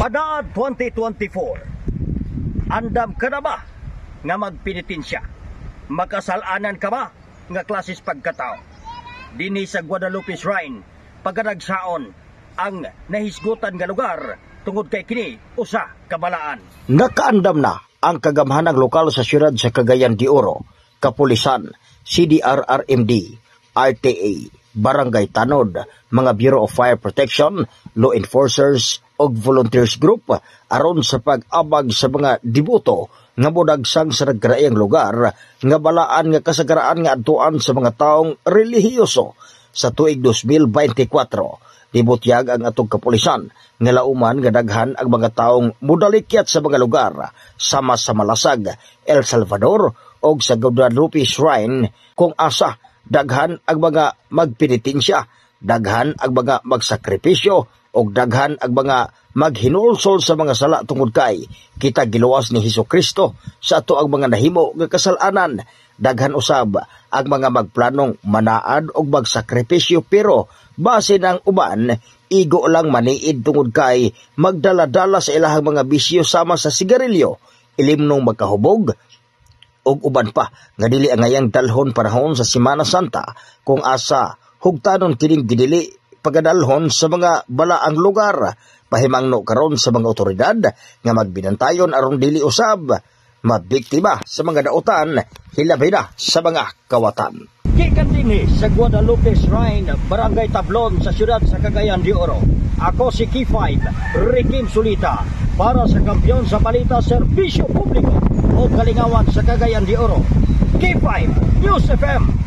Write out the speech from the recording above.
Padaad 2024. Andam ka na ba nga magpenitensya? Makasalanan ka ba nga klases pagkatao? Dinhi sa Guadalupe Shrine, pagkanagsaon ang nahisgutan nga lugar tungod kay kini usa ka balaan. Nakaandam na ang kagamhanang lokal sa siyudad sa Cagayan de Oro, Kapulisan, CDRRMD, RTA, Barangay Tanod, mga Bureau of Fire Protection, law enforcers og volunteers group aron sa pag-abag sa mga dibuto nga modagsang sa naggraiyang lugar nga balaan nga kasagaraan nga adtuan sa mga taong relihiyoso sa tuig 2024. Dibutyag ang atong kapulisan nga lauman nga daghan ang mga taong mudalikyat sa mga lugar sama sa Malasag, El Salvador og sa Guadalupe Shrine kung asa daghan ang mga magpenitensya, daghan ang mga magsakripisyo og daghan ang mga maghinulsol sa mga sala tungod kay kita giluwas ni Hesukristo sa ato ang mga nahimo nga kasalanan. Daghan usab ang mga magplanong manaad og magsakripisyo pero base ng uban igo lang maniid tungod kay magdala-dala sa ilahang mga bisyo sama sa sigarilyo, ilimnong magkahubog og uban pa nga dili angayang dalhon panahon sa Semana Santa kung asa hugtanon kining gidili pagadalhon sa mga balaang lugar. Pahimangno karon sa mga otoridad nga magbinantayon aron dili usab mabiktima sa mga dautan hilabay na sa mga kawatan. Gikan dinhi sa Guadalupe Shrine, Barangay Tablon sa siyudad sa Cagayan de Oro. Ako si K5, Rikim Sulita, para sa Kampiyon sa Balita Serbisyo Publiko o Kalingawan sa Cagayan de Oro. K5 News FM.